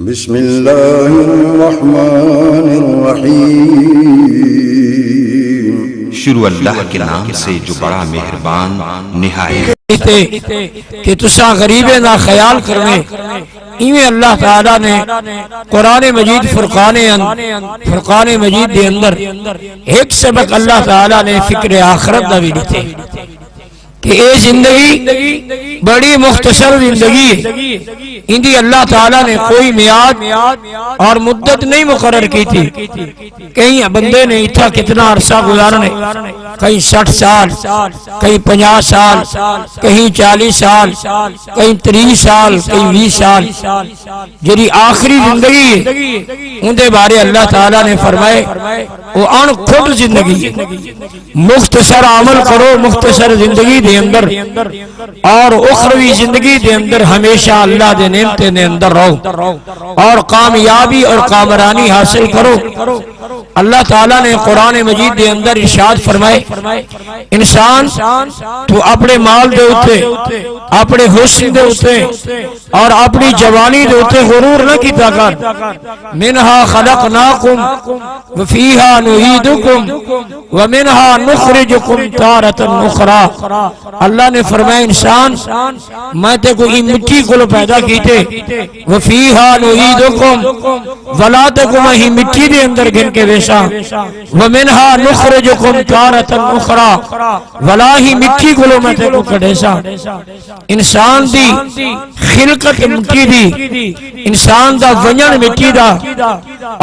بسم اللہ الرحمن الرحیم۔ شروع اللہ کے نام سے جو بڑا مہربان نہایت کہ تسا غریبے نہ خیال کرنے ایویں اللہ تعالیٰ نے قرآن مجید فرقان مجید دے اندر ایک سبق اللہ تعالیٰ نے فکر آخرت دا بھی دیتے کہ اے زندگی بڑی مختصر زندگی ہے، اندی اللہ تعالیٰ نے کوئی میعاد اور مدت نہیں مقرر کی تھی۔ کہیں بندے نے اتھا کتنا عرصہ گزارنے، کہیں 60 سال، کہیں 50 سال، کہیں 40 سال، کہیں 30 سال، کہیں 20 سال، جری آخری زندگی ہے اندے بارے اللہ تعالیٰ نے فرمائے وہ ان خود زندگی ہے، مختصر عمل کرو مختصر زندگی دے اندر، اور اخروی زندگی دے اندر ہمیشہ اللہ دے نعمتے دے اندر رہو اور کامیابی اور کامرانی حاصل کرو۔ اللہ تعالیٰ نے قرآن مجید دے اندر ارشاد فرمائے انسان تو اپنے مال دے ہوتے، اپنے حسن دے ہوتے اور اپنی جوانی دے ہوتے غرور نہ کیتا کر۔ منہا خلقناکم وفیہا نعیدکم ومنہا نخرجکم تارۃ اخری۔ اللہ نے فرمایا انسان میں تے کوئی مٹی کو پیدا کیتے، وفیہا نعیدکم ولا تے کو ہی مٹی دے اندر گن کے ویسا، ومنہا نخرجکم تارۃ اخری ولا ہی مٹی کو میں تے کو کڈیسا۔ انسان دی خلقت مٹی دی، انسان دا ونجن مٹی دا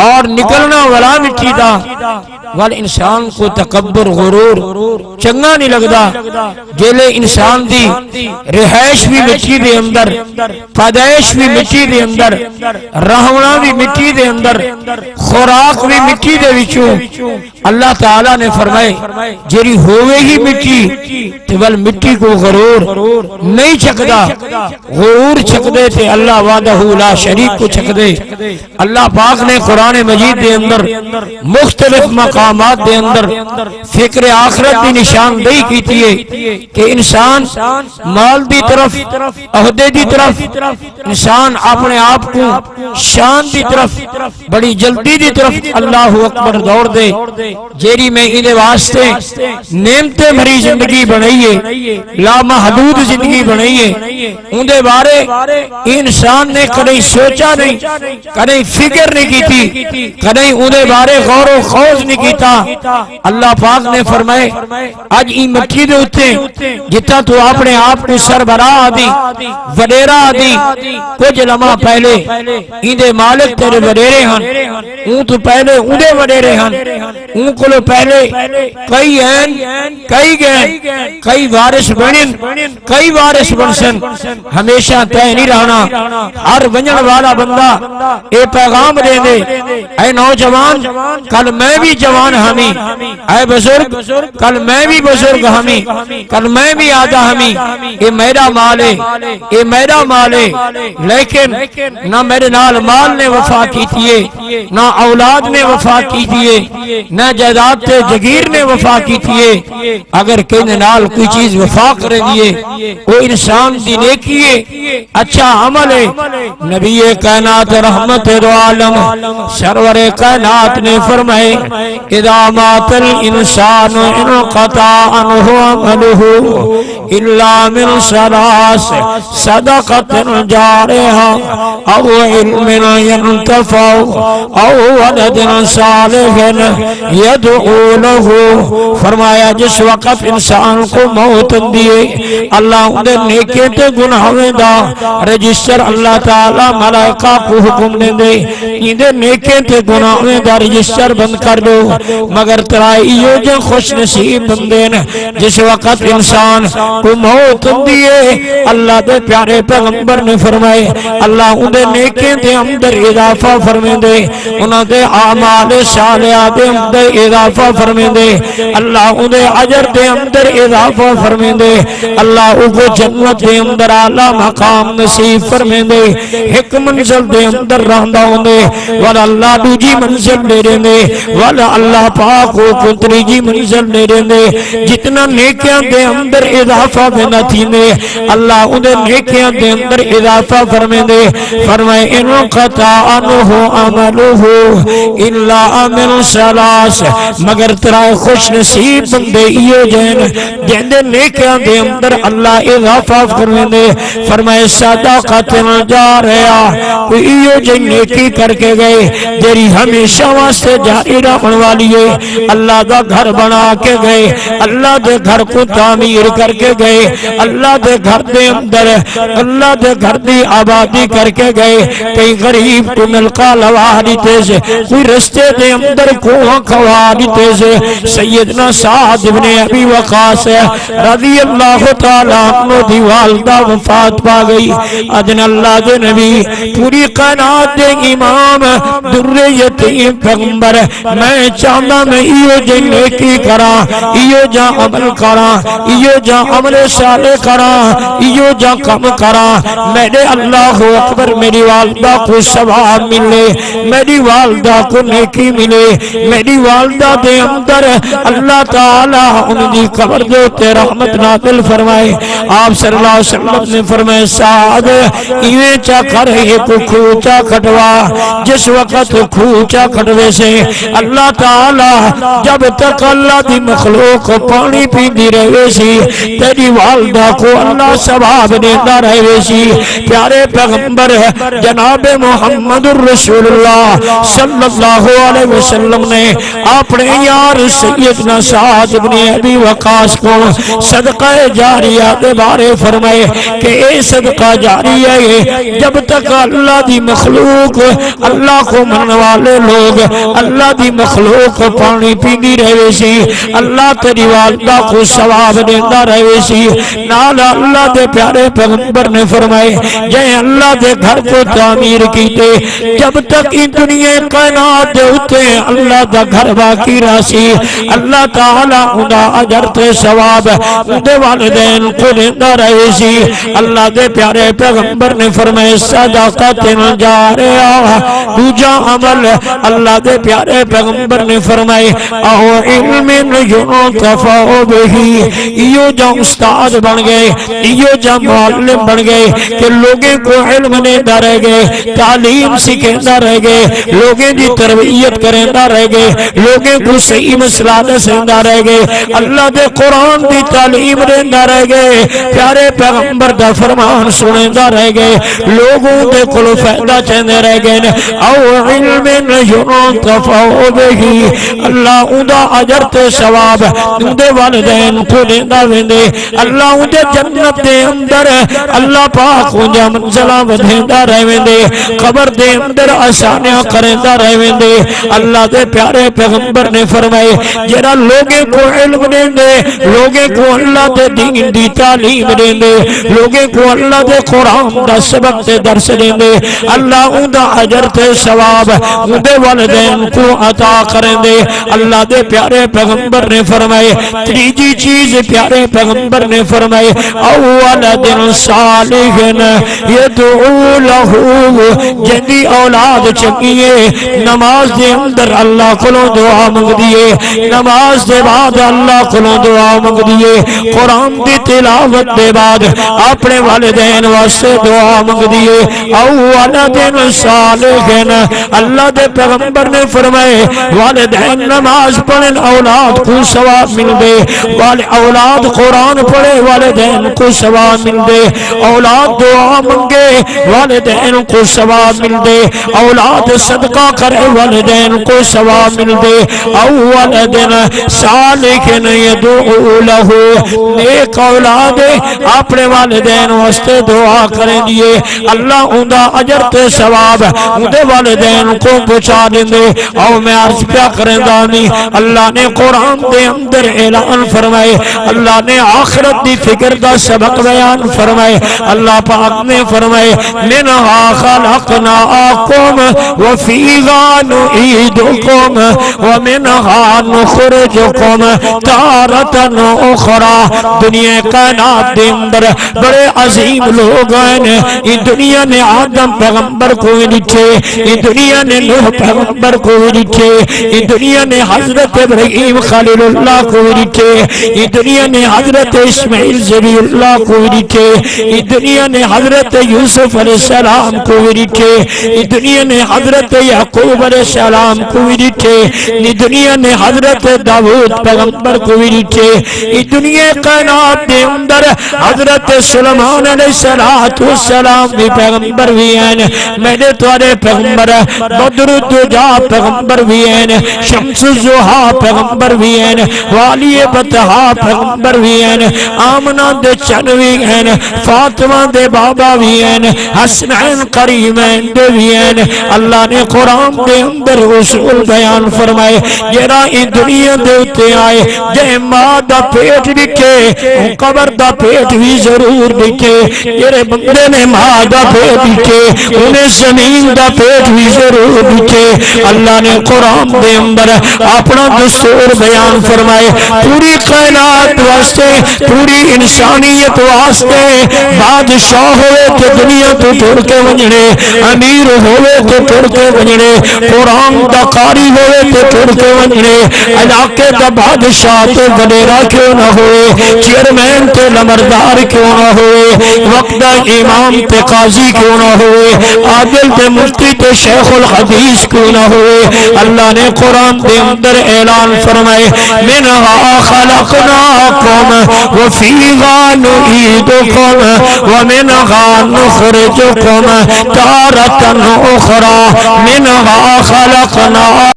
اور نکلنا ولا مٹی دا، وال انسان کو تکبر غرور چنگا نہیں لگدا جیلے انسان دی رہائش بھی مٹی دے اندر، پیدائش بھی مٹی دے اندر، رہنا بھی مٹی دے اندر، خوراک بھی مٹی دے وچوں۔ اللہ تعالیٰ نے فرمائے جیری ہوئے ہی مٹی تو بل مٹی کو غرور نہیں چکدا، غرور چک دے تھے اللہ وحدہ لا شریک کو چک دے۔ اللہ پاک نے قرآن مجید دے اندر مختلف مقامات دے اندر فکر آخرت دی نشاندہی کی تھی کہ انسان مال دی طرف، عہدے دی طرف، انسان اپنے آپ کو شان دی طرف بڑی جلدی دی طرف اللہ اکبر دوڑ دے۔ جیری میں انہیں واسطے نعمتیں بھری زندگی بنائیے، لامحدود زندگی بنائیے، اندے بارے انسان نے کدیں سوچا نہیں، کدیں فکر نہیں کی تھی، کدیں اندے بارے غور و خوض نہیں کیتا۔ اللہ پاک نے فرمائے آج این مٹی دے ہوتے جتا تو اپنے آپ کو سربراہ آدھی وڈیرہ آدھی، کچھ لمحہ پہلے اندے مالک تیرے وڈیرے ہن، اون تو پہلے اندے وڈیرے ہن، اون کو پہلے کئی ہیں کئی گئن کئی وارث بنن کئی وارث بنسن، ہمیشہ تے نہیں رہنا۔ ہر ونجن والا بندہ اے پیغام دے دے اے نوجوان کل میں بھی جوان ہمی، اے بزرگ کل میں بھی بزرگ ہمی، کل میں بھی آدھا ہمی، یہ میرا مال ہے، یہ میرا مال ہے، لیکن نہ میرے نال مال نے وفا کی تھی، نہ اولاد نے وفا کی تھی، نہ جائیداد تے جگیر نے وفا کی تھی۔ اگر کہیں نال کوئی چیز وفا کرے دیئے وہ انسان دی نیکی ہے، اچھا عمل ہے۔ نبی کائنات رحمت دو عالم سرور کائنات نے فرمائے اذا مات الانسان انقطع عنہ عملہ الا من ثلاث صدقۃ جاریہ او علم ينتفع او ولد صالح یدعو لہ۔ فرمایا جس وقت انسان کو موت دیے اللہ انہیں نیکے تے گناہویں دا رجسٹر اللہ تعالی ملائکہ کو حکم دے دے انہیں نیکے تے گناہویں دا رجسٹر بند کر دو، مگر ترائیو جو خوش نصیب بندین جس وقت انسان کو موت دیے اللہ دے پیارے پیغمبر نے فرمائے اللہ انہیں نیکے تے اندر اضافہ فرمے دے، انہوں دے اعمال صالحہ دے اندر اضافہ فرمے دے، اللہ انہیں عجر دے اندر اضافہ فرمے دے، اللہ ان کو جنت دے اندر اعلیٰ مقام نصیب فرمے دے، ایک منزل دے اندر رہندہ ہوندے۔ والا اللہ دوجی منزل دے رہے نے والا اللہ پاک کو تریجی منزل دے رہے نے جتنا نیکیاں دے اندر اضافہ دینا تھی نے اللہ انہیں نیکیاں دے اندر اضافہ فرمے دے فرمائے ان قطع عنہ عملہ الا عمل ثلاث مگر ترا خوش نصیب بندے ایو جین جندے نیکیاں دے اندر اللہ اضافہ فرمے دے فرمائے صدقۃ جاریہ کوئی ایو جن نیکی کر کے گئے جیری ہمیشہ واسطے جاری رہن والی ہے اللہ دا گھر بنا کے گئے اللہ دے گھر کو تعمیر کر کے گئے اللہ دے گھر دے اندر اللہ دے گھر دی آبادی کر کے گئے کئی غریب کو ملکہ لوا دیتے سے کوئی رستے دے اندر کوہاں کھوا دیتے سے سیدنا سعد بن ابی وقاص رضی اللہ تعالیٰ عنہ دی والدہ وفات پا گئی ادن اللہ دے نبی پوری قنات دے امام در یتیم پیغمبر میں چاہتا میں ایو جن نیکی کرا ایو جا عمل کرا ایو جا عمل صالح کرا ایو جا کم کرا میرے اللہ اکبر میری والدہ کو ثواب ملے میری والدہ کو نیکی ملے میری والدہ دے اندر اللہ تعالی ان دی قبر دے تے رحمت نازل فرمائے آپ صلی اللہ علیہ وسلم نے فرمائے سعد ایویں چا کر ایک کھوچا کھٹوا جس وقت کھوچا کھٹوے سے اللہ تعالی جب تک اللہ دی مخلوق پانی پی دی رہے سی تیری والدہ کو اللہ ثواب دیتا رہے سی پیارے پیغمبر جناب محمد الرسول اللہ صلی اللہ علیہ وسلم نے اپنے یار سیدنا سعد بن ابی وقاص کو صدقہ جاریہ دے بارے فرمائے کہ اے صدقہ جاریہ ہے جب تک اللہ دی مخلوق اللہ کو من والے لوگ اللہ دی مخلوق پانی پیندی رہے سی اللہ تیری والدہ کو ثواب دیتا رہے سی نال اللہ دے پیارے پیغمبر نے فرمائے جائے اللہ دے گھر کو تعمیر کیتے جب تک ان دنیا کائنات دے ہوتے اللہ دا گھر باقی راسی اللہ تعالیٰ انہا اجر تے ثواب دے والدین کو دیتا رہے سی اللہ دے پیارے پیغمبر نے فرمائے صدقۃ جاریہ دوجا عمل اللہ دے پیارے پیغمبر نے فرمائے او علم ينتفع به ایو جا استاد بن گئے ایو جا معلم بن گئے کہ لوگیں کو علم دیتا رہ گئے تعلیم سکھیتا رہ گئے لوگیں دی تربیت کرتا رہ گئے لوگیں کو صحیح مسئلہ دستا رہ گئے اللہ دے قرآن دی تعلیم دیتا رہ گئے پیارے پیغمبر دا فرمان سنتا رہ گئے لوگوں دے کل فائدہ چاہتے رہ گئے او علم ينتفع به اللہ اندہ اجر تے ثواب اندے والدین کو دیتا ویندے اللہ اندے جنت دے اندر اللہ پاک اندے منزلہ بدھیندہ رہ ویندے قبر دے اندر آسانیاں کرندہ رہ ویندے اللہ دے پیارے پیغمبر نے فرمائے جرا لوگیں کو علم دیندے لوگیں کو اللہ دے دین دی تعلیم دیندے لوگیں کو اللہ دے قرآن دا سبق دے درس دیندے اللہ اندہ اجر تے ثواب اندے والدین کو عطا کرندے اللہ دے پیارے پیغمبر نے فرمائے تیجی چیز پیارے پیغمبر نے فرمائے اول دن صالح یدعو لہو جندی اولاد چکیے نماز دے اندر اللہ کلوں دعا مانگ دیے نماز دے بعد اللہ کلوں دعا مانگ دیے قرآن دی تلاوت دے بعد اپنے والدین واسطے دعا مانگ دیے اول دن صالح اللہ دے پیغمبر نے فرمائے والدین نماز پڑھن اولاد کو ثواب مل دے اولاد قرآن پڑھے والدین کو ثواب مل دے اولاد دعا منگے والدین کو ثواب مل دے اولاد صدقہ کرے والدین کو ثواب مل دے اول دن صالح یدعو لہو ایک اولاد اپنے والدین واسطے دعا کریں دیے اللہ اندہ اجر تے ثواب اندے والدین کو پہنچا دیں دے او میں عرض پیا کریں دانی اللہ نے قرآن دے اندر اعلان فرمائے اللہ نے آخرت دی فکر دا سبق بیان فرمائے اللہ پاک نے فرمائے منہا خلقناکم وفیہا نعیدکم ومنہا نخرجکم تارتن اخرى دنیا کائنات دے اندر بڑے عظیم لوگ ہیں اس دنیا نے آدم پیغمبر کو لٹھے اس دنیا نے نوح پیغمبر کو بھی دکھے، یہ دنیا نے حضرت ابراہیم خلیل اللہ کو بھی دکھے، یہ دنیا نے حضرت اسماعیل ذبی اللہ کو بھی دکھے، یہ دنیا نے حضرت یوسف علیہ السلام کو بھی دکھے، یہ دنیا نے حضرت یعقوب علیہ السلام کو بھی دکھے، یہ دنیا نے حضرت داؤد پیغمبر کو بھی دکھے، یہ دنیا کائنات کے اندر حضرت سلیمان علیہ السلام بھی پیغمبر بھی ہیں، میں نے تمہارے پیغمبر بدر الدجا پیغمبر بھی ہیں، شمس الضحیٰ پیغمبر بھی ہیں، والی بطحا پیغمبر بھی ہیں، آمنہ دے چن بھی ہیں، فاطمہ دے بابا بھی ہیں، حسنین کریمین دے بھی ہیں۔ اللہ نے قرآن دے اندر اصول بیان فرمائے، جرا ان دنیا دے اتے آئے جے ماں دا پیٹ دکھے قبر دا پیٹ بھی ضرور دکھے، جرے بندے نے ماں دا پیٹ دکھے انہیں زمین دا پیٹ بھی ضرور دکھے۔ اللہ نے قرآن دے اندر اپنا دستور بیان فرمائے، پوری کائنات واسطے، پوری انسانیت واسطے، بادشاہ ہوئے تو دنیا تو ٹر کے ونجنے، امیر ہوئے تو ٹر کے ونجنے، قرآن دا قاری ہوئے تو ٹر کے ونجنے، علاقے دا بادشاہ تو وڈیرا کیوں نہ ہوئے، چیئرمین تے لمردار کیوں نہ ہوئے، وقت دا امام تے قاضی کیوں نہ ہوئے، عادل تے مفتی تے شیخ الحدیث کیوں نہ ہوئے۔ اللہ نے قرآن دے اندر اعلان فرمائے، منہا خلقناکم وفیہا نعیدکم ومنہا نخرجکم تارة اخرى منہا خلقناکم